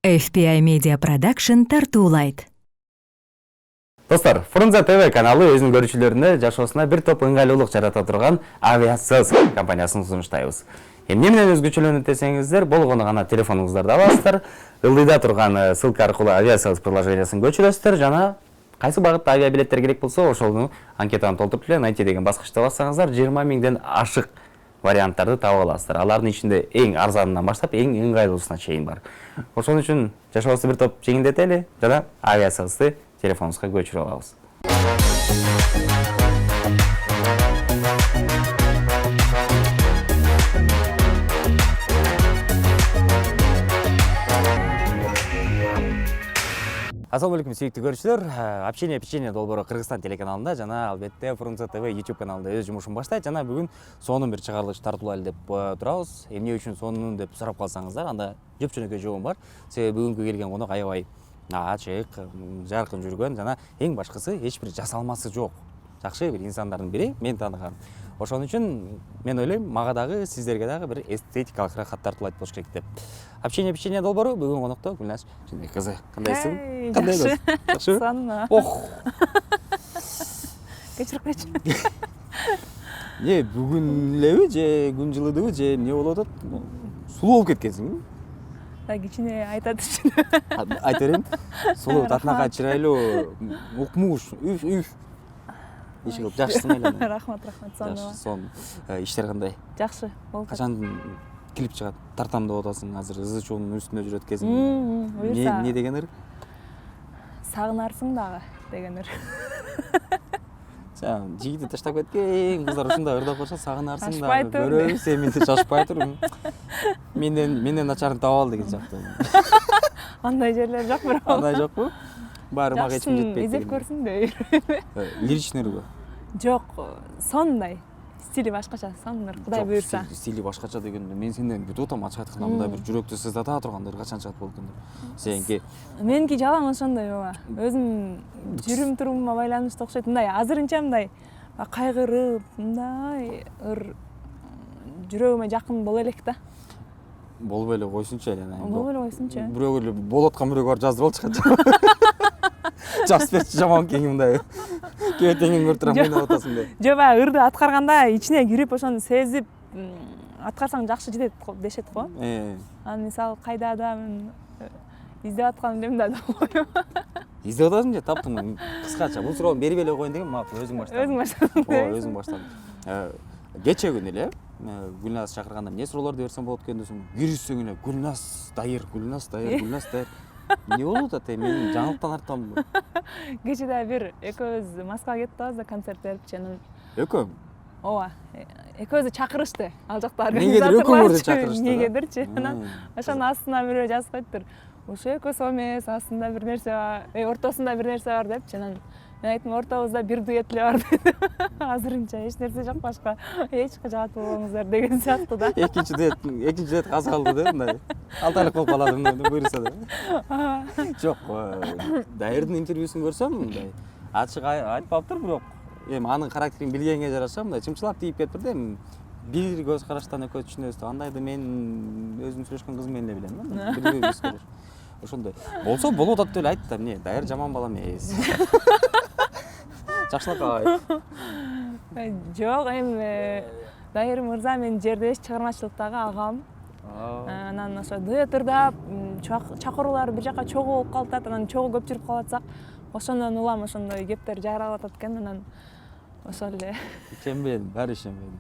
FPI Media Production тартуулайт. Достар, Фрунзе ТВ каналы өзүнүн көрүүчүлөрүнө жашоосуна бир топ ыңгайлуулук жарата турган Aviasales компаниясын сунуштайбыз. Эмне менен өзгөчөлөнөт десеңиздер, болгону гана телефонуңуздарда аласыздар, ылдыйда турган ссылка аркылуу Aviasales приложениясын көчүрөсүздөр жана кайсы багытта авиабилеттер керек болсо, ошону анкетаны толтуруп эле найти деген баскычты бассаңыздар 20 миңден ашык варианттарды таап аласыздар. Алардын ичинде эң арзанынан баштап эң ыңгайлуусуна чейин бар. Ошон үчүн жашообузду бир топ жеңилдетели жана Aviasales'ты телефонуңузга көчүрүп алабыз. Ассаламу алейкум, сүйүктүү көрүүчүлөр. Общение печенье долбоору Кыргызстан телеканалында жана албетте Фрунзе ТВ YouTube каналында өз жумушун баштайт. Жана бүгүн сонун бир чыгарылыш тартуулайлы деп турабыз. Эмне үчүн сонун деп сурап калсаңыздар, анда жөп-жөнөкөй жообум бар. Себеби бүгүнкү келген конок аябай ачык, жаркын жүргөн жана эң башкысы эч бир жасалмасы жок. Жакшы бир инсандардын бири, мен тааныган. Ошон үчүн мен ойлойм, мага дагы сиздерге дагы бир эстетикалык рахат тартуулайт болуш керек деп. Общение печенье долбоору бүгүн конокто Гүлназ Жинбек кызы. Кандайсың? Кандайсың? Жакшы. Сонун. Ох. Кечирип койчу. Бүгүн элеби же күн жылыдыбы же эмне болуп атат? Сулуу болуп кеткенсиң. Да кичине айтат үчүн. Айта берем. Сулуу, татынакай, чырайлуу, укмуш, үф. Иши кылып жакшысың эле. Рахмат, сонун. Жакшы, сонун. Иштер кандай? Жакшы болуп калат. Качан клип чыгат? Тартам деп атасың, азыр ызы-чуунун үстүндө жүрөт экенсиң. Буюрса. Не деген ыр? Сагынарсың дагы деген ыр. Жигитти таштап кеткен кыздар ушундай ырдап койсо, сагынарсың Шашпай дагы. тур. Көрөбүз, сен менде шашпай тур. Менден начарын таап ал деген жакты. Андай жерлер жок бирок. Андай жокпу? Баары мага эч ким жетпейт. Изеп көрсүң да. Лиричныйрбы? Жок, сонундай. Стили башкача, сонун, Кудай буйрса. Стили башкача дегенде мен сенден күтүп атам, ачык айтканда мындай бир жүрөктү сыздата тургандыр качан чыгат болот экен деп. Сеники Меники жалаң ошондой ооба. Өзүм жүрүм турумума байланыштуу окшойт. Мындай азырынча мындай кайгырып, мындай жүрөгүмө жакын боло элек да. болуп эле койсунчу эле. Болуп эле койсунчу. Бирөө эле болуп аткан бирөөгө барып жаздырып алчыкат. Жазып берчи жаман кеңи мындай. Кебетеңин көрүп мойнап атасың деп. Жок, баягы ырды аткарганда ичине кирип ошону сезип аткарсаң жакшы жетет дешет го. Анан мисалы кайдада мен издеп аткан элем да деп коем. Издеп атасың же, таптым. Кыскача бул суроону берип эле коеюн деген, мага өзүң баштадың. Өзүң баштадың. Ооба, өзүң баштадың. Кече күнү эле Гүлназ чакырганда эмне суроолорду берсем болот экен десем, киришсең эле Гүлназ дайыр. Не болуп атат? Мен жаңылыктан артамбы? Кече да бир экөөбүз Москвага кетип атабыз да, концерт берипчи анан. Экөө? Ооба. Экөөбүздү чакырышты. Ал жакта Негедир экөөңөрдү чакырышты. Негедирчи. Анан ошонун астына бирөө жазып коюптур. Ушул экөөсү эмес, астында бир нерсе бар, ортосунда бир нерсе бар депчи. Анан мен айттым, ортобузда бир дуэт эле бар деди. Азырынча эч нерсе жок, башка эч жагат болбоңуздар деген сыяктуу да. Экинчи дуэт аз калды да, мындай. 6 айлык болуп калады мындай буйрса да. Жок, Дайырдын интервьюсун көрсөм, мындай ачык айтпаптыр, бирок эми анын характерин билгенге жараша мындай чымчылап тийип кетиптир да. Эми бир көз караштан экөө түшүнөбүз да. Андайды мен өзүм сүйлөшкөн кызым менен эле билем да. Бир көз көрөш. Ошондой. Болсо болуп атат деп эле айттым. Эмне, Дайыр жаман бала эмес. Жакшылап Жок, эми Дайыр мырза менин жердеш чыгармачылыктагы агам. Анан ошо дуэт ырдап, чакыруулар бир жака чогуу болуп калат, анан чогуу көп жүрүп калатсак, ошондон улам ошондой кептер жаралып атат экен, анан ошол эле. Ишенбедим, баары ишенбедим.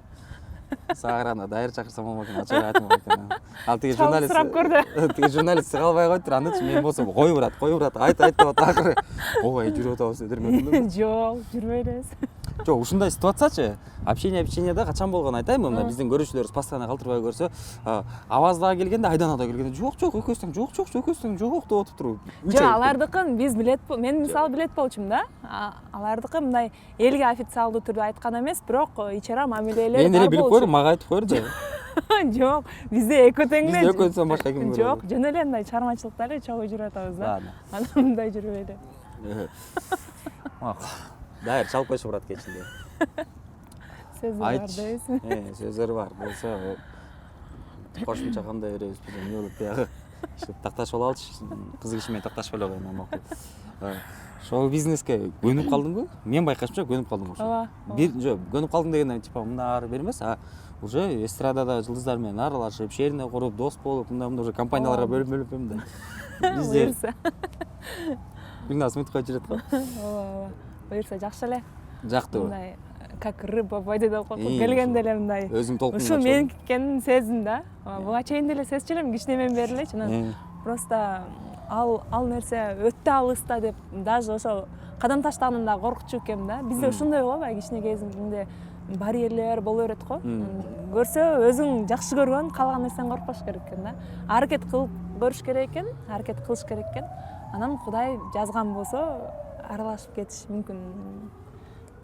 Сага караганда Дайыр чакырсам болмок экен, ачык айтмак экен. Ал тиги журналист сурап көрдү. Тиги журналист калбай коюптур, андычы мен болсо кой бурат, айт деп атат акыры. Ой, жүрүп атабыз дедирмекмин. Жок, жүрбөй элебиз. Жок, ушундай ситуациячы общение печеньеда качан болгонун айтайынбы? Мына биздин көрүүчүлөрүбүз постоянно калтырбай көрсө, Аваздага келгенде, Айданага келгенде жок, экөөсүң жок деп атыптыр. Жок, алардыкын биз билет, мен мисалы билет болчумун да. Алардыкы мындай элге официалдуу түрдө айткан эмес, бирок ичара мамилелер бар болчу. Мен эле билип койрум, мага айтып койру же. Жок, бизде экөө тең эле. Бизде экөөдөн башка ким бар? Жок, жөн эле мындай чыгармачылыкта эле чогуу жүрүп атабыз да. Анан мындай жүрбөй эле. Дайыр чалып койсо бурат кечинде. Сөзү бар дейсиң. Сөздөр бар. Болсо кошумча кандай беребиз, эмне болот биягы? Такташып алчы, кызык иши менен такташып эле койгон макул. Шоу бизнеске көнүп калдыңбы? Мен байкашымча көнүп калдым ошо. Ооба. Бир жок, көнүп калдың дегенде типа мындай бир эмес, уже эстрадада жылдыздар менен аралашып, шерине куруп, дос болуп, мындай уже компанияларга бөлүнүп мындай. Бизде Буюрса. Гүлназ мынтип коюп жүрөт го. Ооба. Буюрса жакшы эле. Жактыбы? Мындай как рыба в воде деп коет. Ошо. Келгенде эле мындай. Өзүң толкунга Ушу меники экенин сездим да. Буга чейин деле сезчү элем кичинемен бери элечи. Анан просто ал нерсе өтө алыс да деп даже ошо кадам таштагандан да коркчу экенмин да. Бизде ушундай го баягы кичине кезимде барьерлер боло берет го. Көрсө өзүң жакшы көргөн калган нерсен коркпош керек экен да. Аракет кылып көрүш керек экен, аракет кылыш керек экен. Анан Кудай жазган болсо аралашып кетиш мүмкүн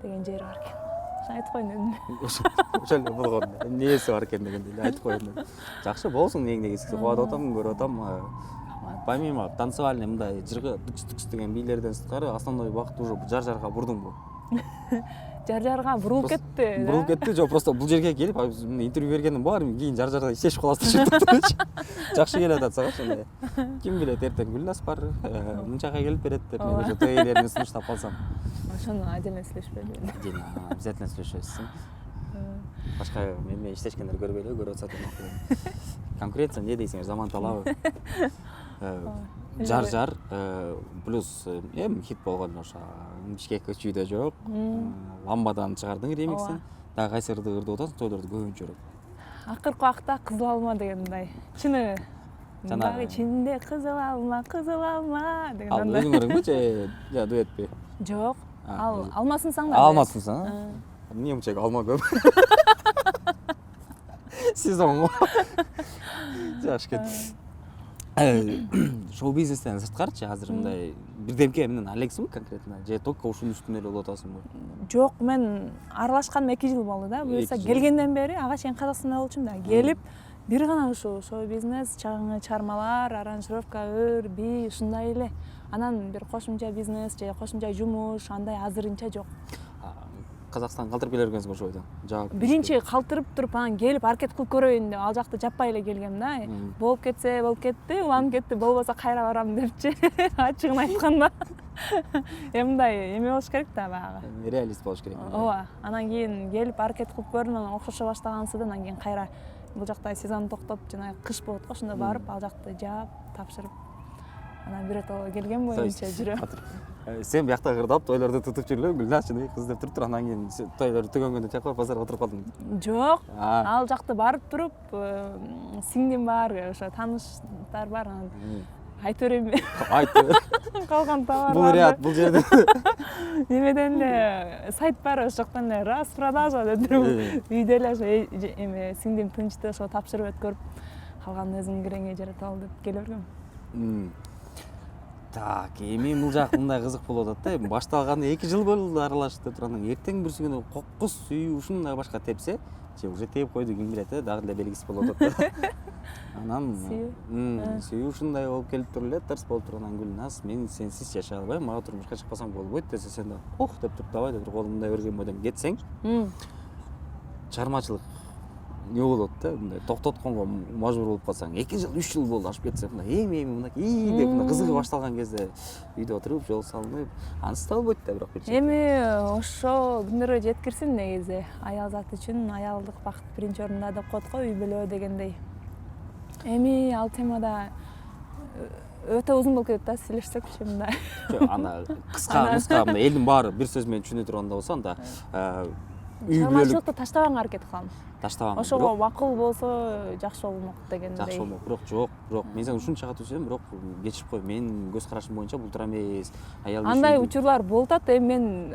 деген жери бар экен. Ошо айтып коеюн дедим. Ошо эле болгон. Эмнеси бар экен дегенде эле айтып коеюн дедим. Жакшы болсун эң негизгиси. Кубат атам, көрүп атам. Помимо танцевальный мындай жыргы тукс деген бийлерден сырткары основной багыт уже жар-жарга бурдуңбу? Жар-жарга бурулуп кетти. Бурулуп кетти, жок просто бул жерге келип интервью бергендин баары кийин жар-жарда иштешип каласыз деп турчу. Жакшы келип атат сага ошондой. Ким билет эртең Гүлназ бар, мынчага келип берет деп мен ошо тейлерин сунуштап калсам. Ошону отдельно сүйлөшпөйбү. Обязательно сүйлөшөбүз. Башка менен иштешкендер көрбөй эле көрүп атса макул. Конкуренция эмне дейсиңер, заман талабы. Жар-жар плюс эми хит болгон ошо Бишкек көчүүдө жок. Ламбадан чыгардың ремиксин. Дагы кайсы ырды ырдап атасың, тойлордо көбүнчө жүрөт. Акыркы убакта кызыл алма деген мындай чыны жанагы ичинде кызыл алма деген Ал өзүңөрүңбү же дуэтпи? Жок. Ал алмасын саңда. Алмасын саң? Эмне мынча алма көп? Сезон го. Жакшы экен. Шоу бизнестен сырткарчы азыр мындай бирдемке менен алексиңби конкретно же только ушунун үстүнө эле болуп атасыңбы? Жок, мен аралашканыма 2 жыл болду да. Буюрса келгенден бери ага чейин Казакстанда болчумун да. Келип бир гана ушу шоу бизнес, чаңы чармалар, аранжировка, ыр, би ушундай эле. Анан бир кошумча бизнес же кошумча жумуш андай азырынча жок. Казакстанга калтырып келе бергенсиң ошол бойдон. Жаап. Биринчи калтырып туруп анан келип аракет кылып көрөйүн деп ал жакты жаппай эле келгем да. Болуп кетсе болуп кетти, уланып кетти, болбосо кайра барам депчи. Ачыгын айтканда. Мындай эме болуш керек да баягы. Реалист болуш керек. Ооба. Анан кийин келип аракет кылып көрдүм, анан окшошо баштагансыда анан кийин кайра бул жакта сезон токтоп жана кыш болот го, ошондо барып ал жакты жаап, тапшырып анан биротоло келген боюнча жүрөм. Сен биякта ырдап, тойлорду тутуп жүрүп, Гүлназ чын кыз деп туруп, анан кийин тойлорду түгөнгөндө чакырып базарга отуруп калдың. Жок. Ал жакты барып туруп, сиңдим бар, ошо тааныштар бар, анан айтып берейинби? Айтып. Калган товар. Бул ряд, бул жерде. Немеден эле сайт бар, ошол жактан эле распродажа деп туруп, үйдө эле ошо эме сиңдим тынчты ошо тапшырып өткөрүп, калганын өзүң киреңе жарата ал деп келе бергем. Так, эми бул жак мындай кызык болуп атат да. Башталганы 2 жыл болду аралашып деп турган. Эртең бирси күнү коккус сүйүү ушундай башка тепсе, же уже теп койду ким билет, дагы эле белгисиз болуп атат да. Анан сүйүү ушундай болуп келип туруп эле, тырс болуп тургандан Гүлназ, мен сенсиз жашай албайм, мага турмушка чыкпасаң болбойт десе, сен да ох деп туруп давай деп колуңдай берген бойдон кетсең, чыгармачылык не болот да, мындай токтотконго мажбур болуп калсаң, 2 жыл, 3 жыл болду ашып кетсе, мындай эми мындай деп мындай кызыгы башталган кезде үйдө отуруп, жол салынып, анысы да болбойт да бирок бир жерде. Эми ошо күндөргө жеткирсин негизи. Аял заты үчүн аялдык бакыт биринчи орунда деп коет го, үй бүлө дегендей. Эми ал темада өтө узун болуп кетет да, сүйлөшсөкчү мындай. Жок, ана кыска мындай элдин баары бир сөз менен түшүнө турганда болсо, анда чыгармачылыкты таштабаганга аракет кылам. Таштабаган. Ошого макул болсо жакшы болмок дегендей. Жакшы болмок, бирок мен сага ушунчага түшүнөм, бирок кечирип кой, менин көз карашым боюнча бул туура эмес. Аял андай учурлар болуп атат, эми мен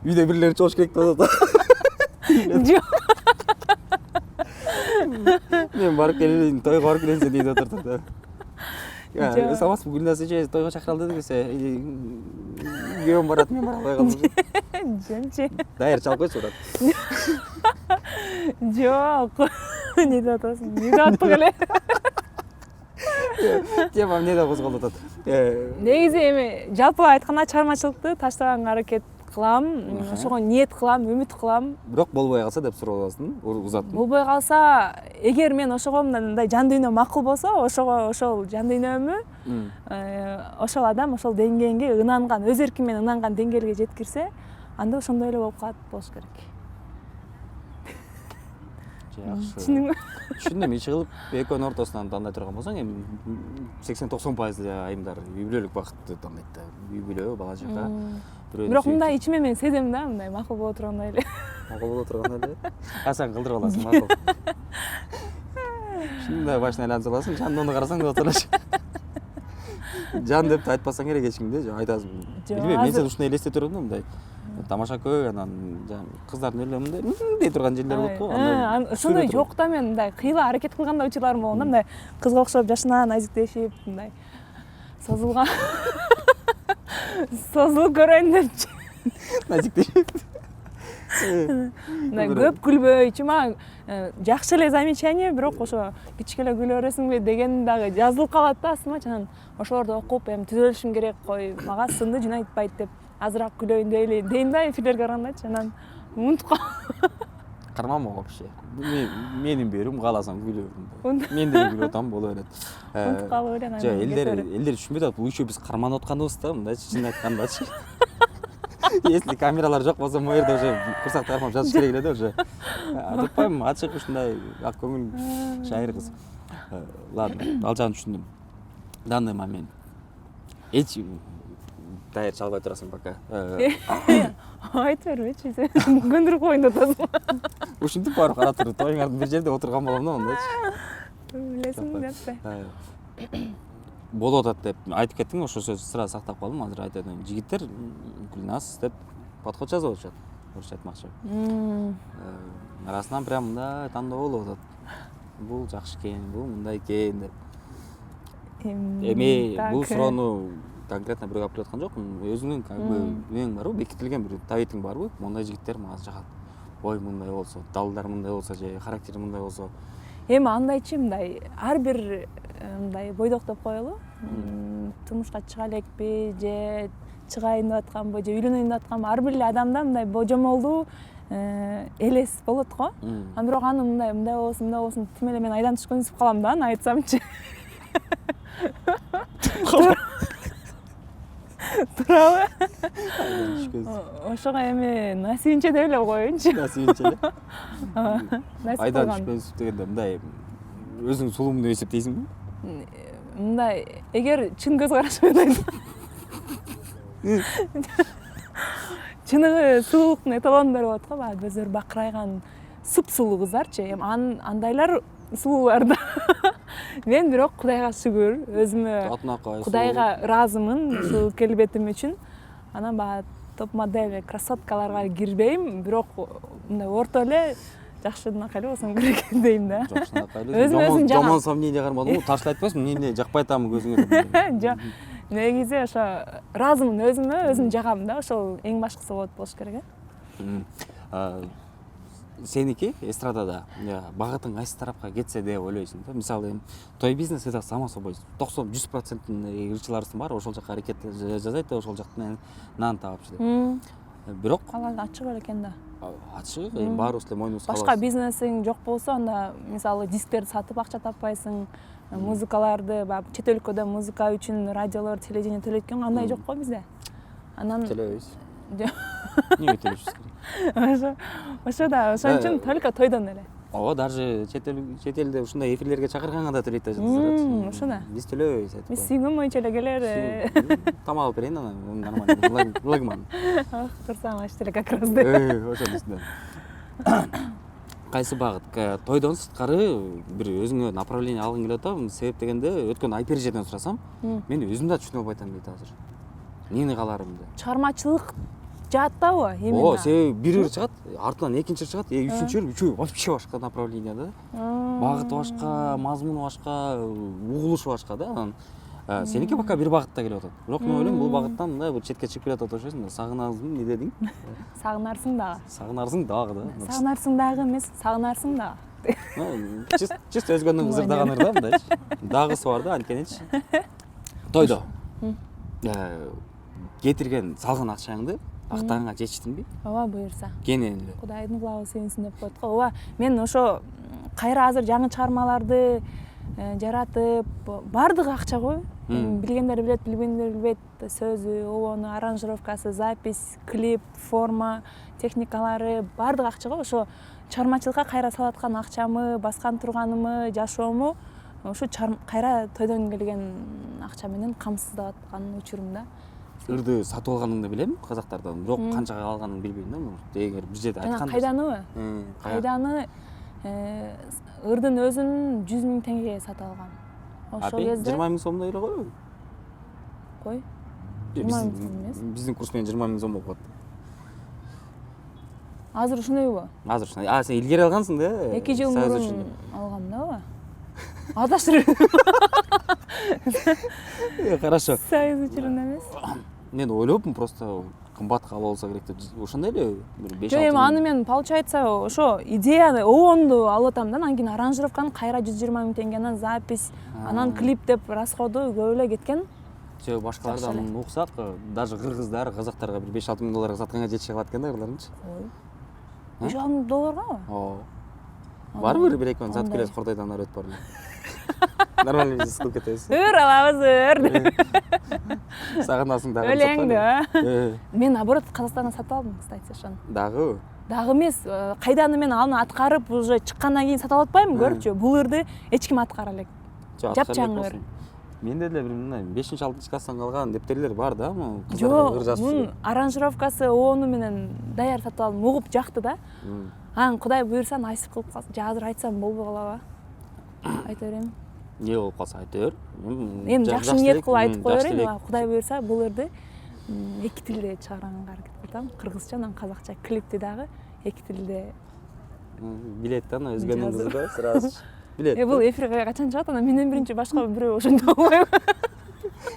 үйдө бирлери чогуш керек деп атат. жок. Мен барып келейин, тойго барып келейин дейт отурду да. Я самас Гүлназ эже тойго чакыралды десе, күйөөм барат, мен бара албай калдым. Жөнчү. Дайыр чалып койчу брат. Жок. Не деп атасың? Не деп аттык эле? Тема эмнеде козголуп атат? Негизи эми жалпы айтканда чыгармачылыкты таштабаганга аракет кылам, ошого ниет кылам, үмүт кылам. Бирок болбой калса деп сураласың, узат. Болбой калса, эгер мен ошого мындай жан дүйнө макул болсо, ошого ошол жан дүйнөмү ошол адам ошол деңгээлге ынанган, өз эркин менен ынанган деңгээлге жеткирсе, анда ошондой эле болуп калат болуш керек. Жакшы. Түшүндүңбү? Түшүндүм, иш кылып экөөнүн ортосунан тандай турган болсоң, эми 80-90% айымдар үй бүлөлүк бакытты тандайт да. Үй бүлө, бала чака. Бирок мындай ичиме мен сезем да, мындай макул боло тургандай эле. Макул боло тургандай эле. Сен кылдырып аласың макул. Ушундай башына айланып аласың, жандоону карасаң деп отуруш. Жан деп айтпасаң керек эч кимде, айтасың. Билбейм, мен сени ушундай элестете турдум да, мындай. Тамаша көй, анан кыздардын эле мындай дей турган жерлер болот го. Ошондой жок да, мен мындай кыйла аракет кылганда учурларым болгон да, мындай кызга окшоп жашынан назиктешип, мындай созулган. Созулуп көрөйүн депчи. Назиктешип. Мындай көп күлбөй, чыма жакшы эле замечание, бирок ошо кичкеле күлө бересиңби деген дагы жазылып калат да астыма. Анан ошолорду окуп, эми түзөлүшүм керек, кой, мага сынды жинайтпайт деп азыраак күлөйүн дейли дейм да эфирлерге карагандачы, анан унутуп калам. Карманма вообще. Менин берүүм, кааласаң күлө. Мен деле күлүп атам, боло берет. Унутуп калып эле анан. Жок, элдер түшүнбөй атат. Бул еще биз карманып атканыбыз да, мындайчы чын айткандачы. Если камералар жок болсо, могу жерде уже курсак тармап жазыш керек эле да уже. Айтпайм, ачык ушундай ак көңүл шайыр кыз. Ладно, ал жагын түшүндүм. Данный момент. Эч даяр чалбай турасың пока. Айтып бербечи, сен көндүрүп коеюн деп атасың. Ушинтип барып карап туруп, тоюңардын бир жерде отурган болом да, мындайчы. Билесиң деп. Болуп атат деп айтып кеттиң, ошол сөздү сразу сактап калдым. Азыр айтат эми жигиттер Гүлназ деп подход жазып атышат. Орусча айтмакчы. Арасынан прям мындай тандоо болуп атат. Бул жакшы экен, бул мындай экен деп. Эми бул суроону конкретно бирөө алып аткан жокмун. Өзүңүн как бы нең барбы, бекитилген бир табитиң барбы? Мондай жигиттер мага жагат. Ой, мындай болсо, далдар мындай болсо же характери мындай болсо. Эми андайчы мындай ар бир мындай бойдок деп коелу. Турмушка чыга элекпи же чыгайын деп атканбы же үйлөнөйүн деп атканбы, ар бир эле адамда мындай божомолдуу элес болот го. Анан бирок аны мындай болсун, тим эле мен айдан түшкөн үзүп калам да, аны айтсамчы. Туурабы? Ошого эми насибинче деп эле коеюнчу. Насибинче эле. Айдан түшкөн үзүп дегенде мындай өзүң сулуум деп эсептейсиңби? Мындай, эгер чын көз караш менен чыныгы сулуулуктун эталондору болот го, баягы көздөр бакырайган сулуу кыздарчы. Эми андайлар сулуулар да. Мен бирок Кудайга шүгүр, өзүмө Кудайга ыраазымын ушул келбетим үчүн. Анан баягы топ модель, красоткаларга кирбейм, бирок мындай орто эле жакшынакай эле болсоң керек дейм да. Жакшынакай эле. Жаман сомнение кармадым, ташлай айтпайсың, эмне жакпай атамын көзүңө. Жок. Негизи ошо ыраазымын өзүмө, өзүм жагам да, ошол эң башкысы болуш керек. Сеники эстрадада багытың кайсы тарапка кетсе деп ойлойсуң да? Мисалы эми той бизнеси да само собой 90-100% ырчыларыбыз бар, ошол жака аракет жасайт да, ошол жактан нан табапчы деп. Бирок алар ачык эле экен да. Ачык, эми баарыбыз эле мойнубузга алабыз. Башка бизнесиң жок болсо, анда мисалы дисктерди сатып акча таппайсың, музыкаларды, баягы чет өлкөдө музыка үчүн радиолор, телевидение төлөйт экен, андай жок го бизде. Анан төлөбөйбүз. Эмне төлөйбүз? Ошо да, ошон үчүн только тойдон эле. Ооба, даже чет элде ушундай эфирлерге чакырганга да төлөйт да. Ошо да. Биз төлөбөйбүз. Биз сүйгөн боюнча эле келер. Тамак алып берейин анан, нормально, лагман. Кырсаң ачты эле как раз деп. Ошону үстүнөн. Кайсы багыт? Тойдон сырткары бир өзүңө направление алгың келип атабы? Себеп дегенде, өткөн Айпержеден сурасам, мен өзүм да түшүнө албай атам дейт азыр. Эмне каларымды? Чыгармачылык жааттабы именно? Ооба, себеби бир чыгат, артынан экинчи чыгат, үчөө вообще башка направление да. Багыты башка, мазмуну башка, угулушу башка да. Анан сеники пока бир багытта келип атат. Бирок мен ойлойм, бул багыттан мындай бир четке чыгып келатат окшойсуң да. Сагынасың, эмне дедиң? Сагынарсың дагы. Сагынарсың дагы да. Сагынарсың дагы эмес, сагынарсың дагы. Чисто өзгөнүн кызырдаганыр да мындайчы. Дагысы бар да, анткеничи. Тойдо кетирген салган акчаңды актаганга жетиштиңби? ооба буюрса. Кенен эле. Кудайдын кулагы сенсин деп коет го. Ооба, мен ошо кайра азыр жаңы чыгармаларды жаратып, бардыгы акча го. Билгендер билет, билбегендер билбейт. Сөзү, обону, аранжировкасы, запись, клип, форма, техникалары бардыгы акча го. Ошо чыгармачылыкка кайра салып аткан акчамы, баскан турганымы, жашоому ушу кайра тойдон келген акча менен камсыздап аткан учурумда. Ырды сатып алганыңды билем казактардан. Бирок канчага алганын билбейм да. Эгер бир жерде айткан. Кайданыбы? Кайданы ырдын өзүн 100 000 теңгеге сатып алгам. Ошол кезде 20 000 сомдой эле койбу? Кой. 20 000 сом эмес. Биздин курс менен 20 000 сом болуп калат. Азыр ушундайбы? Азыр ушундай. Сен илгери алгансың да? 2 жыл мурун алгам да. Адаштырып. Хорошо. Союз учурунда эмес. Мен ойлопмун просто кымбатка алып алса керек деп. Ошондой эле бир 5-6. Жок, эми аны мен получается ошо идеяны, обонду алып атам да, анан кийин аранжировканы кайра 120 000 теңге, анан запись, анан клип деп расходу көп эле кеткен. Жок, башкалардан уксак, даже кыргыздар, казактарга бир 5-6 000 долларга сатканга жетише калат экен да ырларынчы. Ой. 5-6 000 долларга? Ооба. Барбы бир экөө сатып келет Кортойдон ары өтүп барып. Нормально бизнес кылып кетебиз. Алабыз. Сагынасың дагы. Өлеңди. Мен наоборот Казакстандан сатып алдым, кстати, ошону. Дагы? Дагы эмес, кайданы мен аны аткарып уже чыккандан кийин сатып алып атпайбымы, көрчү. Бул ырды эч ким аткара элек. Жапчаңы ыр. Менде деле бир мындай 5-6 класстан калган дептерлер бар да, жок, мунун аранжировкасы ону менен даяр сатып алдым, угуп жакты да. Анан Кудай буйрса насип кылып калса, азыр айтсам болбой калабы? Айта берем. Не болуп калса айта бер. Эми жакшы ниет кылып айтып кое берейин. Кудай буйрса бул ырды 2 тилде чыгарганга аракет кылып атам. Кыргызча менен казакча клипти дагы 2 тилде. Билет да, өзгөнүн кызы да, сразу. Билет. Бул эфирге качан чыгат? Анан менден биринчи башка бирөө ошондо болбойбу?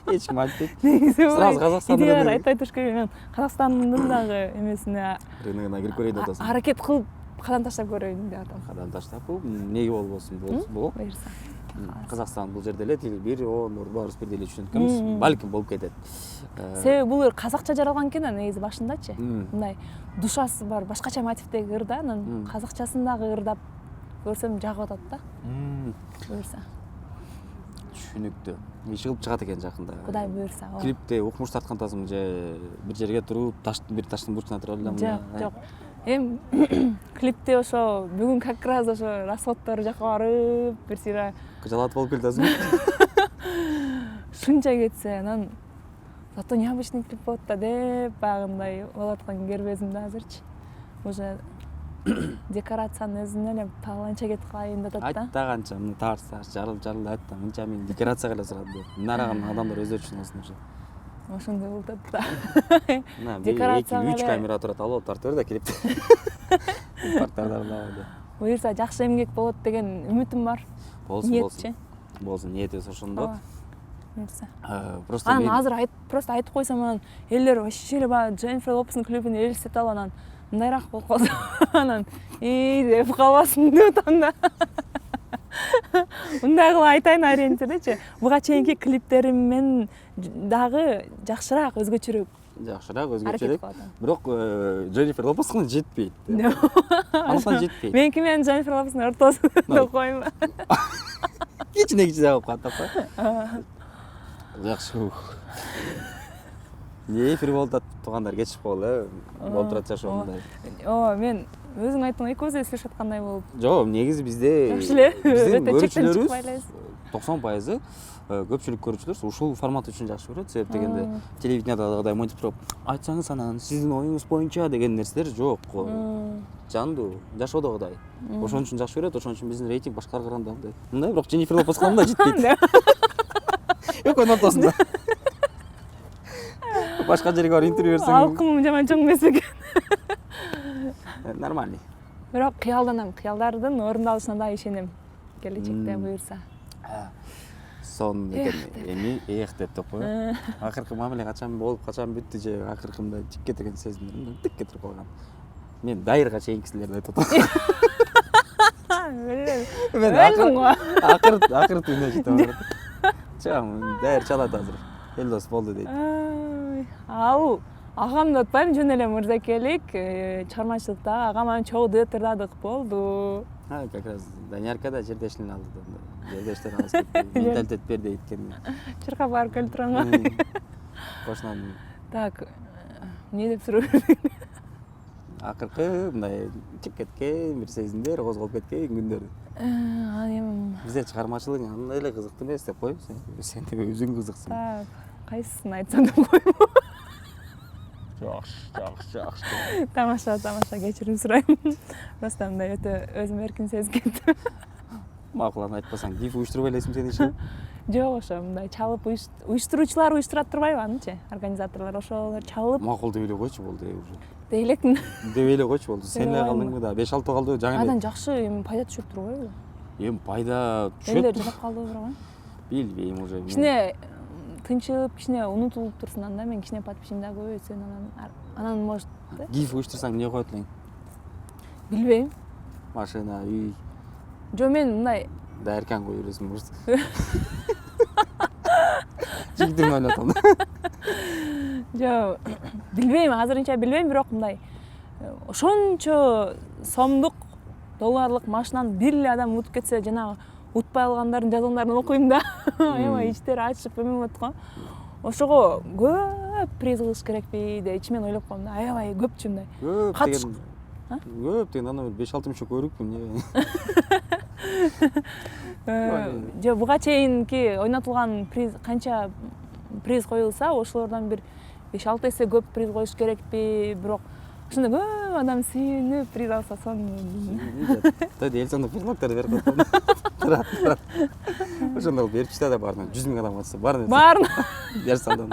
Эч ким айтпайт. Сразу Казакстан менен айтпай туруш керек. Мен Казакстандын дагы эмесине рыногуна кирип көрөйүн деп атасың. Аракет кылып кадам таштап көрөйүн деп атам. Кадам таштап, бул эмне болбосун, болот. Буйрса. Казакстан бул жерде эле тил бир, баарыбыз бирдей эле түшүнөт экенбиз. Балким болуп кетет. Себеби бул казакча жаралган экен, негизи башындачы. Мындай душасы бар, башкача мотивдеги ыр да, анан казакчасын дагы ырдап көрсөм жагып атат да. Буйрса. Түшүнүктүү. Иш кылып чыгат экен жакында. Кудай буйрса. Клипте укмуш тарткантасың же бир жерге туруп, бир таштын бурчуна туруп эле. Жок. Эми клипте ошо бүгүн как раз ошо расходдор жакка барып, бир сыйра жалат болуп келатсың. Шунча кетсе, анан зато необычный клип болот да деп багындай болуп аткан кербезим да азырчы. Уже декорациянын өзүнө эле таланча кетип калайын деп атат да. Айтта канча, мына тарс жарылып айтта, мынча мен декорацияга эле сурат деп. Нараган адамдар өздөрү түшүнөсүн ошо. Ошондой болуп атат да. Декорацияга 3 камера турат, алып тартып бер да клипти. Парттарда. Буйрса жакшы эмгек болот деген үмүтүм бар. Болсун. Болсун, ниетибиз ошондо. Буйрса. Просто анан азыр просто айтып койсом, анан элдер вообще эле баягы Дженнифер Лопестин клипин элестете алып, анан мындайраак болуп калса, анан деп калбасын деп атам да. Мындай кылып айтайын ориентирдечи. Буга чейинки клиптериммен дагы жакшыраак, өзгөчөрөөк. Бирок Дженнифер Лопескага жетпейт. Андан жетпейт. Меники менен Дженнифер Лопестин ортосунда коюм. Кичине жагып калат. Жакшы. Не эфир болуп атат, туугандар кечип калды, болуп турат жашоомундай. Мен өзүң айттың, экөөбүз эслешип аткандай болуп. Жок, негизи бизде жакшы эле. Көрүүчүлөрүбүз 90% көпчүлүк көрүүчүлөр ушул формат үчүн жакшы көрөт. Себеп дегенде телевидениядагыдай монтип туруп, айтсаңыз анан сиздин оюңуз боюнча деген нерселер жок. Жандуу, жашоодогудай. Ошон үчүн жакшы көрөт, ошон үчүн биздин рейтинг башкаларга караганда андай. Мындай, бирок Дженнифер Лопескага да жетпейт. Экөөнүн ортосунда. Башка жерге барып интервью берсең, алкым жаман чоң эмес экен. Нормальный. Бирок кыялданам, кыялдардын орундалышына да ишенем. Келечекте буйрса. Сон экен, эми деп топо. Акыркы мамиле качан болуп, качан бүттү же акыркы мындай тикке деген сезимдер тик кетирип калган. Мен дайырга чейинкисилерди айтып атам. Мен акыр түнө жетем. Чам, дайыр чалат азыр. Элдос болду дейт. Ал агамды атпайм, жөн эле мырзакелик, чыгармачылыктагы агам анан чогуу дыттырдадык болду. Как раз Даниярка да жердешин алды. Жердештер алыс кетти. Менталитет берди айткенде. Чыркап барып келип турганга. Кошунан Так, эмне деп суроо? акыркы мындай чыгып кеткен, бир сезимдер козголуп кеткен күндөр. Эми Бизде чыгармачылык андай эле кызыктуу эмес деп коебуз. Сен өзүң кызыксың. так, кайсысын айтсам деп коймо. Жакшы. Тамаша, кечирим сурайм. Просто мындай өтө өзүм эркин сезип кеттим. Макул, аны айтпасаң, гиф уюштуруп элесиң сен ишин. Жок, ошо мындай чалып уюштуруучулар уюштурат турбайбы анычы? Организаторлор ошолор чалып Макул деп эле койчу болду уже. дей электин. Деп эле койчу болду. Сен эле калдыңбы да? 5-6 калды жаңы эле. Адан жакшы эми пайда түшүп турбайбы? Эми пайда Элдер түшөт. жагап калды бирок. Билбейм уже. Кичине тынчылып, кичине унутулуп турсун анда мен кичине подписчим да көбөйсүн анан может Гиф уюштурсаң эмне коет элең? билбейм. Машина, үй, Жо мен мындай да эркен кое бересиң может. Жигитиң ойнотом. жо билбейм, азырынча билбейм, бирок мындай ошончо сомдук долларлык машинаны бир эле адам утуп кетсе, жанагы утпай алгандардын жазгандарын окуйм да. Аябай ичтери ачып эме болот го. Ошого көп приз кылыш керекпи деп ичимен ойлоп коем да. Аябай көпчү мындай. Көп деген аны 5-6 мүчө көрүкпү эмне. Жо буга чейинки ойнотулган приз канча приз коюлса, ошолордон бир 5-6 эсе көп приз коюш керекпи, бирок ошондой көп адам сүйүнүп приз алса сонун. Тады элсондо призлоктор берип коет. Ошондо берип чыгат да баарына 100 000 адам катышса баарына. Баарына Берсандон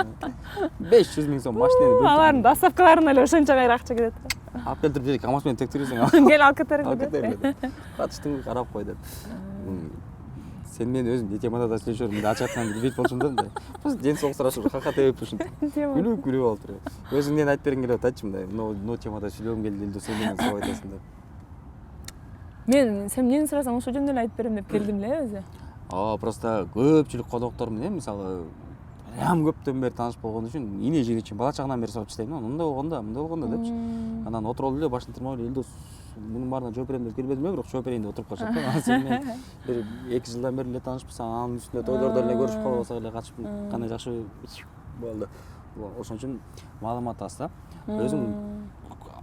500 000 сом машинени алардын доставкаларына эле ошончо кайра акча кетет. алып келтирип жерге камаз менен тектиресиң. Кел алып кетерим Алып деп. кетем. Катыштың карап кой деп. Сен мен өзүм не темада да сүйлөшөм, мындай ачаатынан билбейт болчумун да мындай. Просто ден соолук сурашып хакат эп ушинтип. Күлүп алып туруп. Өзүңдөн айтып бергиң келип атчы мындай. Но темада сүйлөгүм келди эле сен менен сурап айтасың деп. Мен сен эмнени сурасаң ошол жөнүндө эле айтып берем деп келдим эле өзү. Просто көпчүлүк коноктор менен мисалы аям көптөн бери тааныш болгон үчүн ине жегичи бала чагынан бери сурап иштейм. Мындай болгондо, мындай болгондо депчи. Анан отуруп эле башын тырмап эле Элдос мунун баарына жооп берем деп келбедим бирок жооп берейин деп отуруп калышат да. Анан сен менен бир 2 жылдан бери эле таанышпыз, анын үстүнө тойлордо эле көрүшүп калбасак эле качып кандай жакшы болду. Ошон үчүн маалымат аз да. Өзүң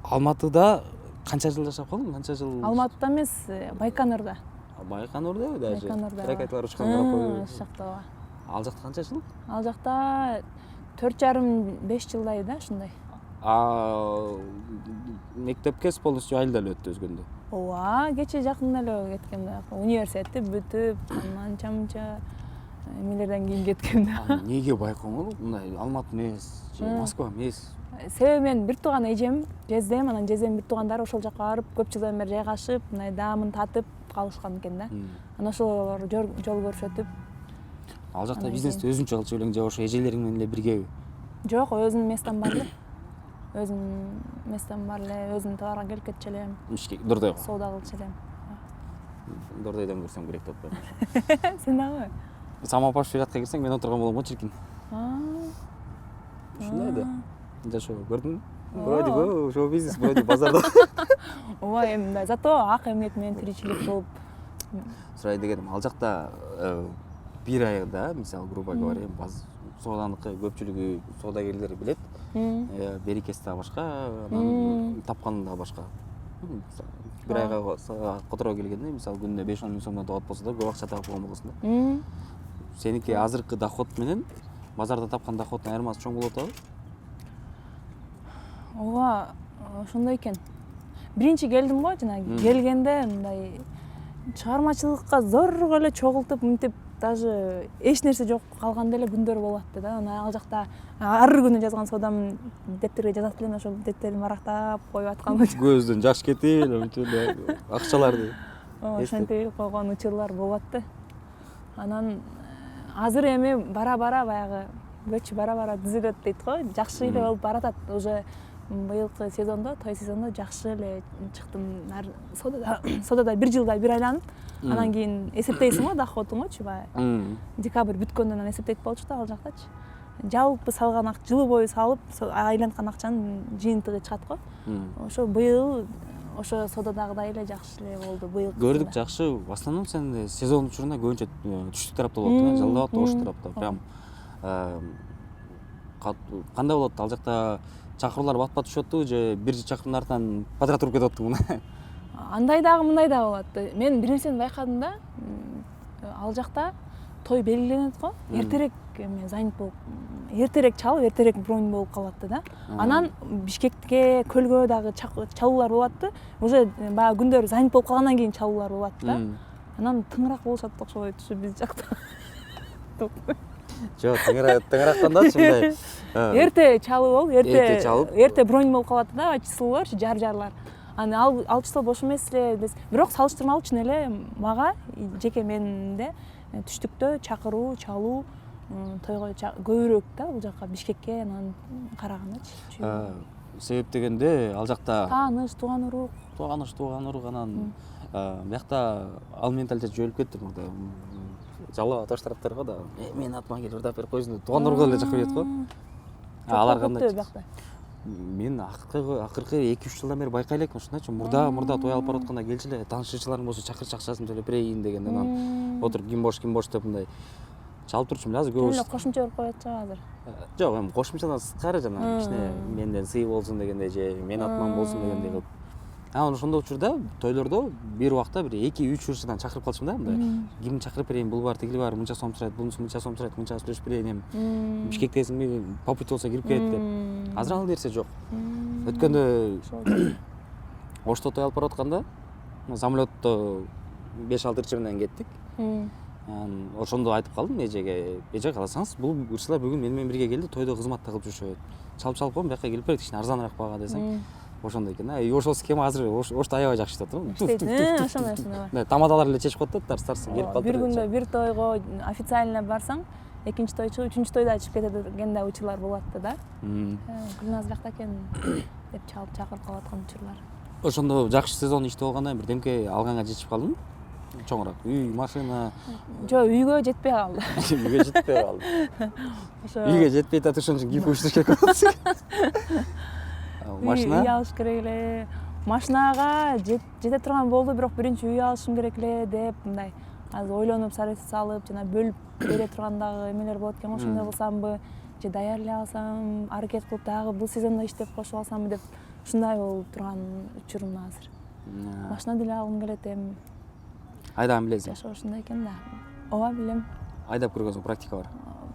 Алматыда канча жыл жашап калдың? Канча жыл? Алматыда эмес, Байконурда. Байконурдабы даже? Байконурда. Ракеталар учкан карап койду. Ошол жакта ооба. Ал жакта канча жыл? Ал жакта 4,5-5 жылдай да, ушундай. Мектепке полностью айылда эле өттү өзгөндө. Ооба, кече жакында эле кеткем да. Университетти бүтүп, анча-мынча эмелерден кийин кеткем да. Неге Байконур? Мындай Алматы эмес, же Москва эмес? Себеби мен бир тууган эжем, жездем, анан жездемдин бир туугандары ошол жака барып, көп жылдан бери жайгашып, мындай даамын татып калышкан экен да. Анан ошолор жол көрүшөтүп. Ал жакта бизнести өзүнчө кылчу белең же ошо эжелериң менен эле биргеби? Жок, өзүнүн местен бар эле. Өзүнүн местен бар эле, өзүнүн товарга келип кетчү элем. Ишке Дордойго. Соода кылчу элем. Дордойдон көрсөм керек деп коем. Сен дагы? Самопаш фиратка кирсең мен отурган болом го чиркин. Ушундай да. Жашоо көрдүңбү? Вроде бы шоу бизнес, вроде базарда. Ооба, эми мындай зато ак эмгек менен тиричилик болуп. Сурай дегеним, ал жакта бир айда, мисалы, грубо говоря, сооданыкы көпчүлүгү соодагерлер билет. Берекеси да башка, анан тапканы да башка. Бир айга которо келгенде, мисалы, күнүнө 5-10 миң сомдон табат болсо да, көп акча таап болгон болосуң да. Сеники азыркы доход менен базарда тапкан доходдун айырмасы чоң болуп атабы? Ооба, ошондой экен. Биринчи келдим го, жанагы келгенде мындай чыгармачылыкка зорго эле чогултуп, мынтип даже эч нерсе жок калгандай эле күндөр болуп атты да. Анан ал жакта ар күнү жазган соодамын дептерге жазат элем, ошол дептерди марактап коюп аткан. Көздөн жаш кетип эле бүтүп эле акчаларды. Ошентип койгон учурлар болуп атты. Анан азыр эми бара-бара баягы көч бара-бара түзүлөт дейт го. Жакшы эле болуп баратат. Уже быйылкы сезондо, той сезондо жакшы эле чыктым. Соодада 1 жылдай бир айланып, анан кийин эсептейсиң го доходуңучу баягы. Декабрь бүткөндөн анан эсептейт болчу да ал жактачы. жалпы салган жылы бою салып айланткан акчанын жыйынтыгы чыгат го. Ошо быйыл ошо содадагыдай эле жакшы эле болду быйыл. Көрдүк жакшы. В основном сен сезон учурунда көбүнчө түштүк тарапта болот, жалдап атты ош тарапта. Прям кандай болот? Ал жакта чакыруулар бат-бат түшөттү же бир чакырымдын артынан подряд уруп кетип аттыңбы? Андай дагы мындай да болот. Мен бир нерсени байкадым да, ал жакта той белгиленет го. Эртерээк эме занят болуп, эртерээк чалып, эртерээк бронь болуп калат да. Анан Бишкекке, Көлгө дагы чалуулар болот да. Уже баягы күндөр занят болуп калгандан кийин чалуулар болот да. Анан тыңыраак болушат окшойт ушу биз жакта. Жок, тыңырактан да ушундай. Эрте чалып бол, Эрте чалып. эрте бронь болуп калат да, числолор, жар-жарлар. Аны ал число бош эмес эле. Бирок салыштырмалуу үчүн эле мага жеке менде түштүктө чакыруу, чалуу тойго көбүрөөк да бул жака Бишкекке анан карагандачы. Себеп дегенде ал жакта тааныш, тууган урук анан биякта ал менталитет жойулуп кетти мурда. Жалаа тош тараптарга да менин атыма келип ырдап берип койсун деп туугандар кылып эле жакып кетет го. Алар кандай? Мен акыркы 2-3 жылдан бери байкай элекмин ушундайчы. Мурда той алып баратканда келчү эле таанышчыларым болсо чакырчы акчасын төлөп берейин деген. Анан отуруп ким бош деп мындай чалып турчумун. Азыр көп эле кошумча болуп коет азыр. Жок, эми кошумчадан сырткары жана кичине менден сый болсун дегендей же менин атыман болсун дегендей кылып. Анан ошондой учурда тойлордо бир убакта бир 2-3 жашынан чакырып калчумун да мындай. Кимди чакырып берейин, бул бар, тигил бар, мынча сом сурайт, бунусу мынча сом сурайт, мынча сүйлөшүп берейин, эми Бишкектесиңби, попыт болсо кирип кет деп. Азыр ал нерсе жок. Өткөндө Ошто той алып барып атканда самолетто 5-6 ырчы менен кеттик. Ошондо айтып калдым эжеге, эже кааласаңыз бул ырчылар бүгүн менен бирге келди, тойдо кызмат да кылып жүрүшөт. Чалып коем, бияка келип берет, кичине арзаныраак баага десең. Ошондой экен. Ошол схема азыр Ошто аябай жакшы иштеп атат. Ошондой. Тамадалар эле чечип коет да, тарс келип калды. Бир күндө бир тойго официально барсаң, экинчи тойчу, үчүнчү тойда чыгып кетет деген да учурлар болот да. Гүлназ бияқта экен деп чакырып калып аткан учурлар. Ошондо жакшы сезон иште болгондон бир демке алганга жетишип калдым. Чоңураак үй, машина. Жок, үйгө жетпей калды. Үйгө жетпей калды. Үйгө жетпей атат, ошон үчүн гип уштуш керек болот. Машина? Үй алыш керек эле. Машинага жете турган болду, бирок биринчи үй алышым керек эле деп мындай азыр ойлонуп салып жана бөлүп бере тургандагы эмелер болот экен. Ошондой кылсамбы, же даярдай алсам, аракет кылып дагы бул сезондо иштеп кошуп алсамбы деп ушундай болуп турган учурум азыр. Машина деле алгым келет эми. Айдаган билесиң? Жашоо ушундай экен да. Ооба, билем. Айдап көргөнсүң, практика бар.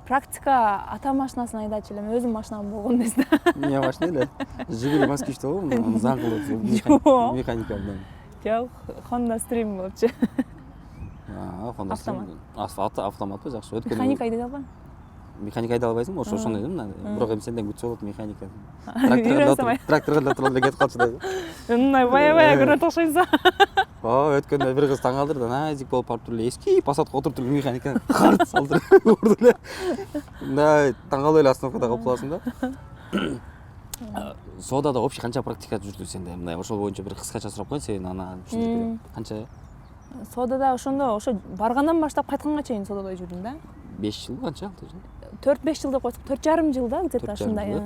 Практика ата машинасын айдачу элем, өзүм машинам болгон эмес да. Эмне машина эле? Жигули Москвичте болобу? Заң кылып механика менен. Жок, Honda Stream болчу. Honda Stream. Автоматпы, жакшы. Механика айдай албайм. Механика айдай албайсыңбы? Ошондой элем. Бирок эми сенден күтсө болот механика. Тракторга турганда кетип калчу да. Мындай бая көрөт окшойсуң. Өткөндө бир кыз таң калтырды, назик болуп барып туруп эле эски посадка отуруп туруп механиканы карт салдырып урду эле. Мындай таң калып эле остановкада калып каласың да. Содада общий канча практика жүрдү сенде? Мындай ошол боюнча бир кыскача сурап коеюн, сен аны түшүндүрүп берем. Канча? Содада ошо баргандан баштап кайтканга чейин содадо жүрдүм да. 5 жыл канча? 4-5 жыл деп койсок, 4,5 жыл да, где-то ушундай.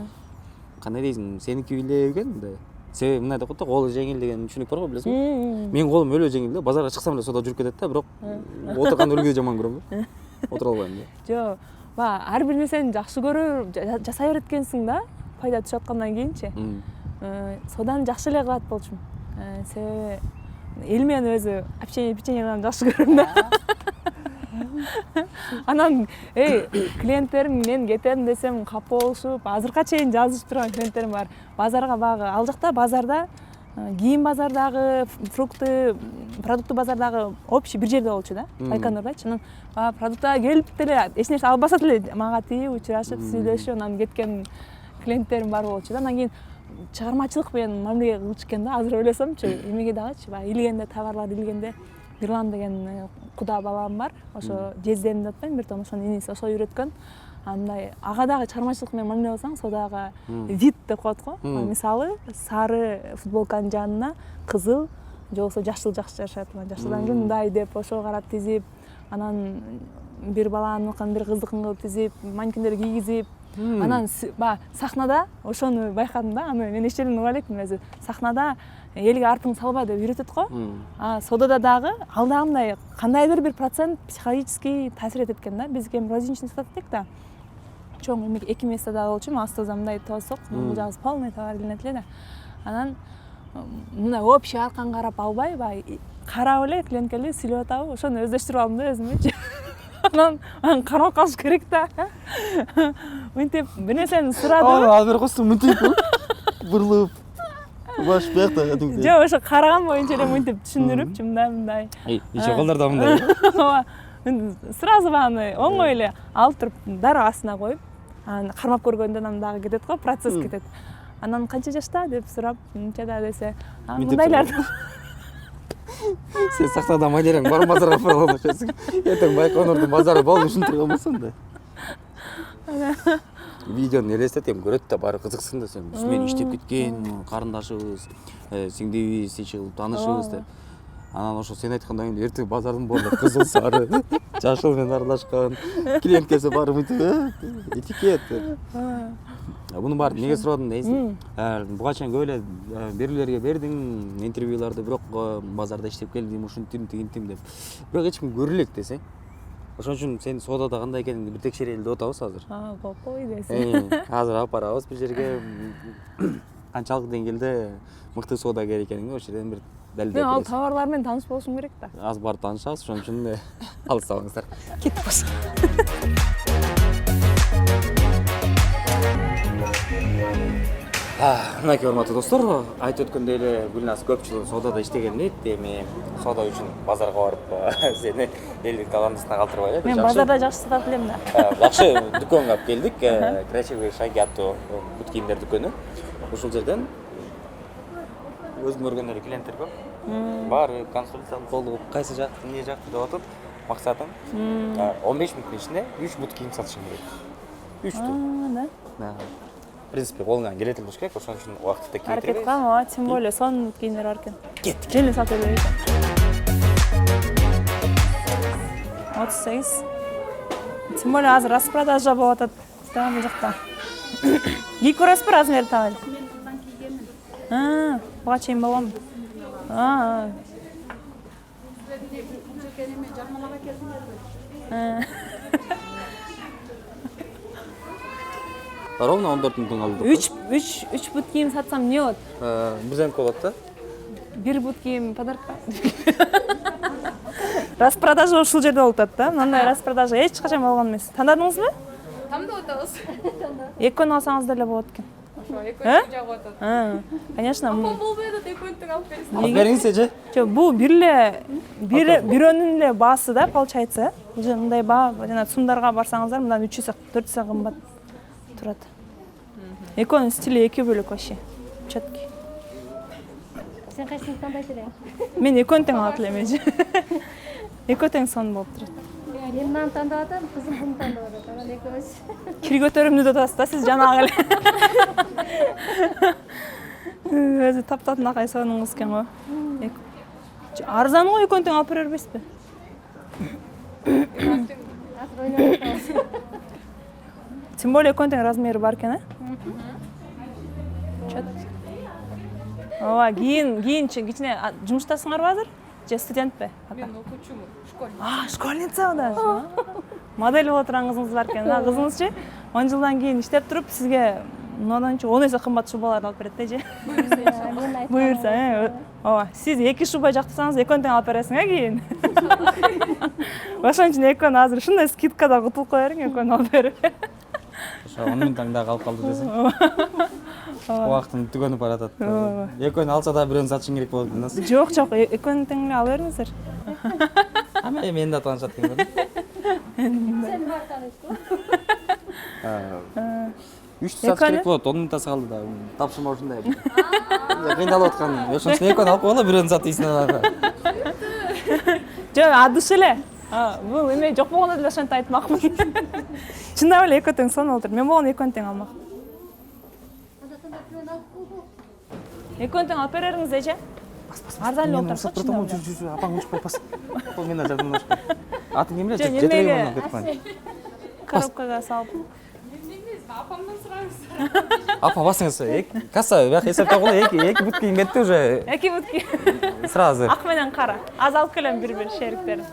Кандай дейсиң, сеники үйлөгөн мындай? Себеби мындай деп коет да, колу жеңил деген түшүнүк бар го, билесиңби? Менин колум өлө жеңил да, базарга чыксам эле сода жүрүп кетет да, бирок отурган өлгөдө жаман көрөм да. Отура албайм да. Жок, ар бир нерсени жакшы көрүп жасай берет экенсиң да, пайда түшүп аткандан кийинчи. Соданы жакшы эле кылат болчумун. Себеби эл менен өзү общение жакшы көрөм да. Анан клиенттерим мен кетем десем капа болушуп, азыркыга чейин жазышып турган клиенттерим бар. Базарга багы, ал жакта базарда кийим базардагы, фрукты, продукты базардагы общий бир жерде болчу да, Байконурдачы. Анан продуктага келип деле эч нерсе албаса деле мага тиги учурашып, сүйлөшүп, анан кеткен клиенттерим бар болчу да. Анан кийин чыгармачылык менен мамиле кылчу экен да. Азыр ойлосомчу, эмеге дагычы, илгенде товарлар илгенде Бирлан деген куда балам бар. Ошо жездем деп атпайм, бир тон ошонун иниси, ошо үйрөткөн. Андай ага дагы чыгармачылык менен мамиле кылсаң, содага вид деп коет го. Мисалы, сары футболканын жанына кызыл, же болбосо жашыл жакшы жашат. Жашылдан кийин мындай деп ошого карап тизип, анан бир баланыкын бир кыздыкын кылып тизип, манекендерге кийгизип, анан баягы сахнада ошону байкадым да. Аны мен эч жерден угуп элекмин өзү. Сахнада элге артың салба деп үйрөтөт го. Содада дагы алдагындай кандайдыр бир процент психологический таасир этет экен да. Бизге розничный сатат да. Чоң 2 местада болчу, астоза мындай тосок, бул жагы полный товар илинет эле да. Анан мына общий аркан карап албай, баягы карап эле клиенткелер сүйлөп атабы, ошону өздөштүрүп алдым да өзүмчү. Анан карап калыш керек да. Мынтип бир нерсени сурадым. Ал бер костум мынтип бурлуп баш бакта кадимдей. Жок, ошо караган боюнча эле мынтип түшүндүрүпчү, мындай. Иче колдордо мындай. Сразу аны оңой эле алып туруп дароо астына коюп, анан кармап көргөндөн анан дагы кетет го, процесс кетет. Анан канча жашта деп сурап, мынчада десе, мындайларды. Сен сахнада манерең бар базарга бара алмайсың. Эртең Байконурдун базары болуп ушинтип калмасаң да. Видеону элестетем, көрөт да баары кызыксын да сен. Биз менен иштеп кеткен карындашыбыз, сиңдибиз, эч жыл таанышыбыз деп. Анан ошо сен айткандай эртең базардын болду кызыл сары, жашыл менен аралашкан. Клиент келсе баары мынтип этикет. Буну баары неге сурадым дейсиң? Буга чейин көп эле берүүлөргө бердиң, интервьюларды, бирок базарда иштеп келдим, ушинтим, тигинтим деп. Бирок эч ким көрө элек десең. Ошон үчүн сен содада кандай экениңди бир текшерели деп атабыз азыр. Болбой дейсиң. Азыр алып барабыз бир жерге. Канчалык деңгээлде мыкты содагер экениңди ошол жерден бир далилдеп Мен ал бересиң. товарлар менен тааныш болушум керек да. Аз бар таанышабыз, ошон үчүн алыстабаңыздар. Кеттик болсо. Мынакей урматтуу достор, айтып өткөндөй эле Гүлназ көп жыл содада иштеген дейт. Эми сода үчүн базарга барып сени элдин талантысына калтырбай эле. Мен базарда жакшы сатат элем да. Жакшы дүкөнгө алып келдик. Красивые шаги аттуу бут кийимдер дүкөнү. Ушул жерден өзүм көргөн эле клиенттер көп. Баары консультациялык болуп, кайсы жакты, эмне жакты деп атып, максатым 15 мүнөттүн ичинде 3 бут кийим сатышым керек. 3 ту. Да. В принципе, колуңан келетін болуш керек, ошон үчүн убакытты Аракет кейтиребиз. кылам, тем более сонун кийимдер бар экен. Кеттик. Жеңил сатып берет. 38. Тем более азыр распродажа болуп атат. Бул жакта. Кийип көрөсүзбү размерди таап эле? Мен мындан кийгенмин. Буга чейин болгонмун. Эме жарнамага келдиңерби? Ровно 14 мүнөттөн алдык. 3 бут кийим сатсам эмне болот? Бизен болот да. Бир бут кийим подарка. Распродажа ушул жерде болуп атат да. Мындай распродажа эч качан болгон эмес. Тандадыңызбы? Тандап атабыз. Экөөнү алсаңыз деле болот экен. Ошо экөөсү жагып атат. Конечно. Болбой атат экөөнтүн алып бересиң. Алып бериңиз эже. Жок, бул бирөөнүн эле баасы да, получается. Бул же мындай баа, жана сумдарга барсаңыздар, мындан 300 кымбат турат. Экөөнүн стили эки бөлөк вообще. Четкий. Сен кайсыны тандайт элең? Мен экөөнү тең алат элем эже. Экөө тең сон болуп турат. Мен мынаны тандап атам, кызым буну тандап атат. Анан экөөбүз. Кир көтөрүмдү деп атасыз да сиз жанагы эле. Өзү таптатынакай сонун кыз экен го. Арзан го, экөөнү тең алып бере бербейсизби? Азыр ойноп атабыз. Тем более экөөнү тең размери бар экен, Ооба, кийинчи кичине жумуштасыңарбы азыр? Же студентпи? Мен окуучумун, школьник. Школьница даже. Модель боло турган кызыңыз бар экен. Кызыңызчы 10 жылдан кийин иштеп туруп, сизге мынданчы 10 эсе кымбат шубаларды алып берет же. Буюрса, ооба. Сиз 2 шуба жактырсаңыз, экөөнү тең алып бересиң, кийин. Ошон үчүн экөөнү азыр ушундай скидкада кутулуп кое бериң, экөөнү алып берип. Ошо 10 мүнөт таңда калып калды десең. Убактын түгөнүп баратат. Экөөнү алса да бирөөнү сатышың керек болот Гүлназ. Жок, экөөнү тең эле ала бериңиздер. Мен да таанышат экен. Сен бар таанышпы? 3 саат керек болот, 10 мүнөт калды да. Тапшырма ушундай. Кыйналып аткан. Ошон үчүн экөөнү алып койгола, бирөөнү сат дейсиң ага. Жок, адыш эле. Бул эме жок болгондо деле ошентип айтмакмын. Чындап эле экөө тең сон болуптур. Мен болгону экөөнү тең алмак. Анда тандап бирөөнү алып койбу. Экөөнү тең алып берериңиз эже. арзан эле болуп Сатып турсачы. тұрдым, жүр, апаң ұшпай, бас. Бұл мен жардымдашпай. Атың кем Жөн, біле, жетірейім немеге? оның кетіп қойын. Коробкага салып. Апа, басыңыз, касса, бияқ есепте қолы, екі бүт кейін кетті уже. Эки бутки. Сразу. Ак менен кара. Аз алып келем бир шериктерин.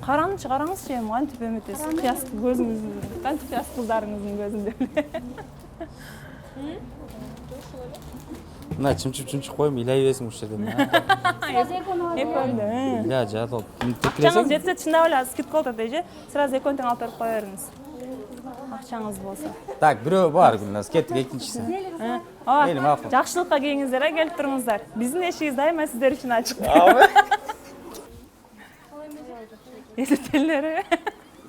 Караңызчы, эми антип эметесиз. Кыяс көзүңүздү, антип кыяс кыздарыңыздын көзүндө. Мына чымчып қойым, илай бересің бұл жерден. Экөөндө. Иля, жады. Акчаңыз жетсе чындап эле скидка болот эже. Сразу экөөнү тең алып берип кое бериңиз. Акчаңыз болсо. Так, бирөө бар, Гүлназ, кеттик экинчиси. Мейли, макул. Жакшылыкка келиңиздер, келип туруңуздар. Биздин эшигибиз дайыма сиздер үчүн ачык. Эсептелер.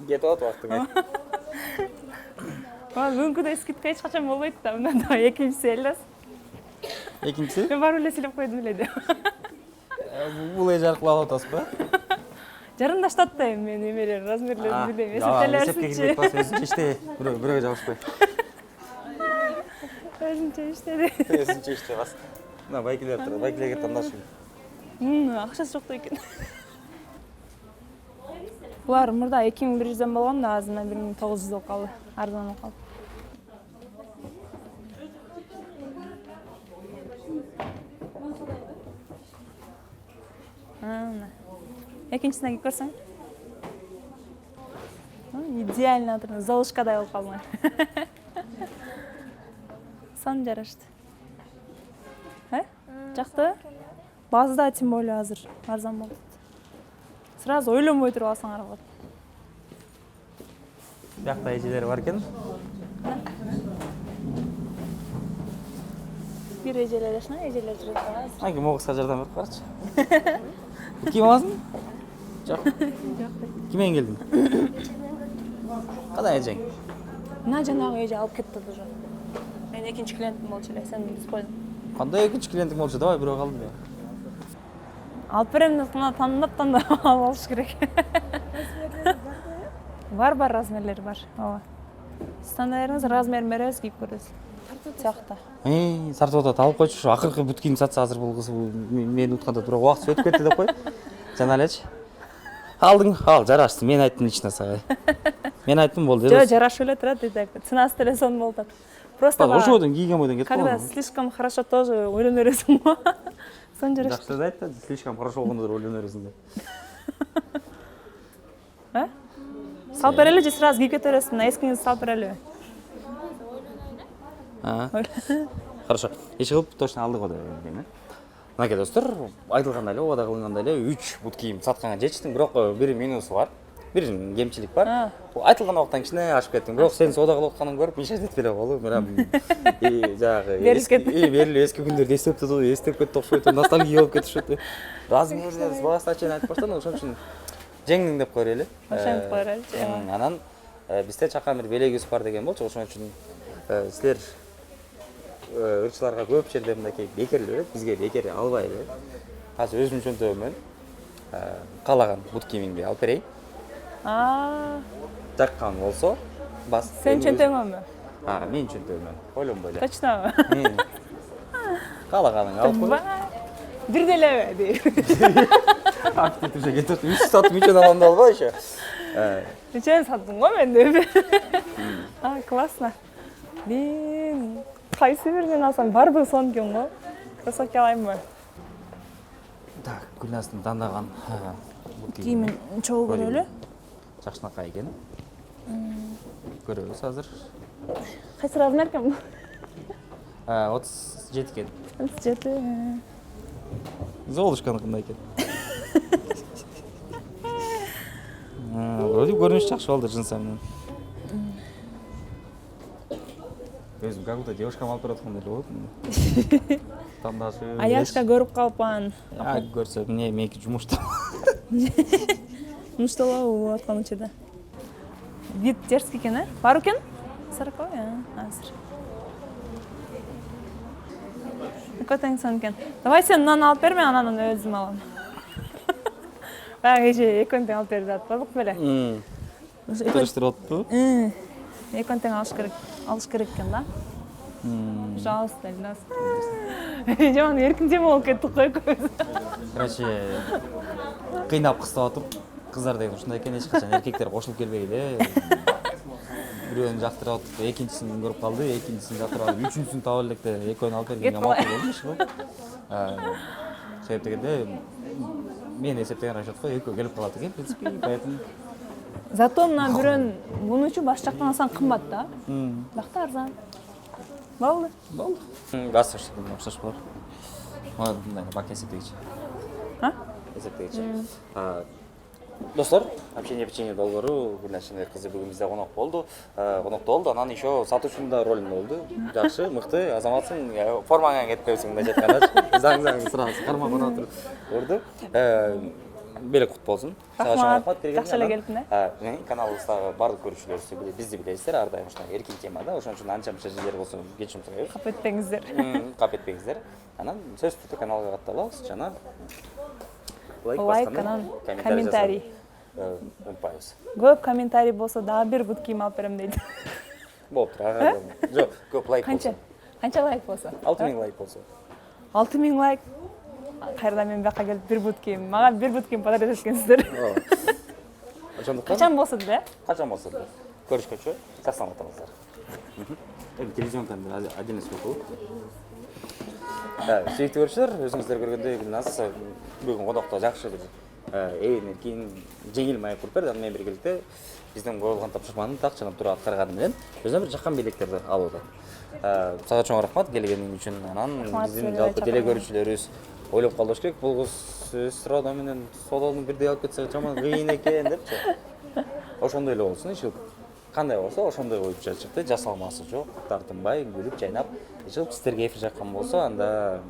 Кетип атып вактың. Бүгүнкүдөй скидка эч качан болбойт да, мындан да экинчиси элес. Экинчиси? Мен барып эле силеп койдум эле деп. Бул эже аркылуу алып атасыз ба? Жарымдаштат да эми мен эмелер, размерлерин билбейм. Эсепке Эсептелерсизчи. кирбей атпас, өзүнчө иште. Бирөөгө жабышпай. Өзүнчө иштеди. Өзүнчө иште бас. Мына байкелер тур, байкелерге тандашым. Акчасы жок да экен. Булар мурда 2100 болгон да, азыр 1900 болуп калды. Арзан болуп калды. Экинчисине кирип көрсөң. Идеально отыр. Золушкадай болуп калдың. Сан жарашты. Жакты? Базада тем более азыр арзан болот. Сразу ойлонбой туруп алсаңар болот. Биякта эжелер бар экен. Бир эжелер ашына, эжелер жүрөт. Анки могуска жардам берип карчы. Ким аласың? Жок. Ким менен келдиң? Кандай эжең? Мына жанагы эже алып кетти уже. Мен экинчи клиентим болчу эле, сен биз койдуң. Кандай экинчи клиентиң болчу? Давай бирөө калды. Алып берем деп мына тандап алып алыш керек. Бар размерлери бар. Ооба. Сиз тандайыңыз, размерин беребиз, кийип көрөсүз. Тиякта. Сартып атат, алып койчу, ушу акыркы бүт кийим сатса азыр бул кыз мени утканда тура убакыт өтүп кетти деп кой. Жана элечи. Алдың, ал, жарашты. Мен айттым лично сага. Мен айттым болду. Жо, жарашып эле турат дейт. Ценасы деле сонун болуп атат. Просто ошо бойдон кийген бойдон кетип когда калган. слишком хорошо тоже ойлоно бересиң го. Сон жарашты. Жакшы да айтты, слишком хорошо болгондо ойлоно бересиң деп. Салып берели же сразу кийип кете бересиң, эскиңизди салып берели. Хорошо. Эч кылып точно алдык го деп ойлойм. Мынакей достор, айтылгандай эле, убада кылынгандай эле 3 бут кийим сатканга жетиштиң, бирок бир минусу бар. Бир кемчилик бар. Айтылган убакыттан кичине ашып кеттиң. Бирок сен соода кылып атканыңды көрүп, миша айтып бере болду. Мына жагы берилип эски күндөрдү эстеп кетти окшойт, ностальгия болуп кетишет. Размерлер баасына чейин айтып баштадым, ошон үчүн жеңдиң деп койрели. Ошентип койреличи. Анан бизде чакан бир белегибиз бар деген болчу, ошон үчүн силер ырчыларга көп жерде мынакей бекер берет, бизге бекер албай эле. Азыр өзүм чөнтөгүмөн каалаган бут кийимиңди алып берейин. Жаккан болсо, бас. Сен чөнтөгүңбү? Мен чөнтөгүмөн. Ойлонбой эле. Точнобу? Каалаганыңды алып кой. Бир делеби дейт. Актив уже кетип, 3 сатып үчөн алам да албай ошо. Үчөн саттым го мен деп. Классно. Мен кайсы биринен алсам, баардыгы сонун экен го. Кроссовки алайынбы? Так, Гүлназдын тандаган Кийимин чогуу көрөлү. Жакшынакай экен. Көрөбүз азыр. Кайсы размер экен? 37 экен. 37. Золушканыкындай экен. Вроде көрүнүш жакшы болду жынса менен. Өзүм как будто девушкам алып бараткандай эле болот. Тандашып. Аяшка көрүп калпан. Көрсөм, меники жумушта. Мушталабы болуп аткан учурда. Вид дерзкий экен, бар экен? 40 азыр. Экотең сон экен. Давай сен мынаны алып бер, мен анан өзүм алам. Баягы эже экөөнү тең алып берип атпадык беле? Кырыштырып атпы? Экөөнү тең алыш керек экен да. Жалс Эльнас. Жаман эркиндеме болуп кеттик го экөөбүз. Короче, кыйнап кыстап атып, кыздар деген ушундай экен, эч качан эркектер кошулуп келбейди. Бирөөнү жактырып атып, экинчисин көрүп калды, экинчисин жактырып алып, үчүнчүсүн таба элек да экөөнү алып бергенге макул болду иши. Себеп дегенде мен эсептеген расчетко экөө келип калат экен, в принципе, поэтому Зато мына бирөөнү мунучу баш жактан алсаң кымбат да. Бакта арзан. Болду. бас окшош болор. Мындай бак эсептегичи. Эсептегичи. Достор, общение печенье долбоору Гүлнашинин кызы бүгүн бизде конок болду. Конокто болду, анан еще сатуучунун да ролунда болду. Жакшы, мыкты, азаматсың, формаңан кетпейсиң мындай жатканда. Заң сразу кармап оноо туруп көрдү. Белек кут болсун. Сага чоң рахмат бергениңе. Жакшы эле келиптин да. Каналыбыздагы бардык көрүүчүлөр бизди билесиздер, ар дайым ушундай эркин темада, ошон үчүн анча-мынча жерлер болсо кечирим сурайбыз. Кап этпеңиздер. Кап этпеңиздер. Анан сөз түрдө каналга катталабыз жана Лайк анан комментарий. Унутпайбыз. Көп комментарий болсо дагы бир бут кийим алып берем дейт. Болуптур. Жок, көп лайк болсо. Канча лайк болсо? 6000 лайк болсо. 6000 лайк. Кайрадан мен бияка келип бир бут кийим. Мага бир бут кийим подарок эткенсиздер. Ошондуктан Качан болсо деле? Качан болсо деле. Көрүшкөнчө сак саламатыңыздар. Телевизиондан отдельно сөйлөп. Сүйүктүү көрүүчүлөр, өзүңүздөр көргөндөй Гүлназ бүгүн конокто жакшы бир эркин, жеңил маек куруп берди. Аны менен биргеликте биздин коюлган тапшырманы так жанап туруп аткарганы менен өзүнө бир жаккан белектерди алууда. Сага чоң рахмат келгениң үчүн. Анан биздин жалпы теле көрүүчүлөрүбүз ойлоп калыш керек, бул кыз эстрада менен содону бирдей алып кетсе жаман кыйын экен депчи. Ошондой эле болсун иши. Кандай болсо ошондой коюп чыкты, жасалмасы жок, тартынбай, күлүп, жайнап, иши сиздерге эфир жаккан болсо, анда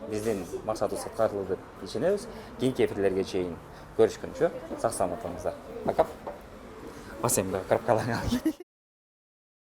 биздин максатыбыз аткарылды деп ишенебиз. Кийинки эфирлерге чейин көрүшкөнчө сак саламат болуңуздар. Пока. Басем да кырып калам.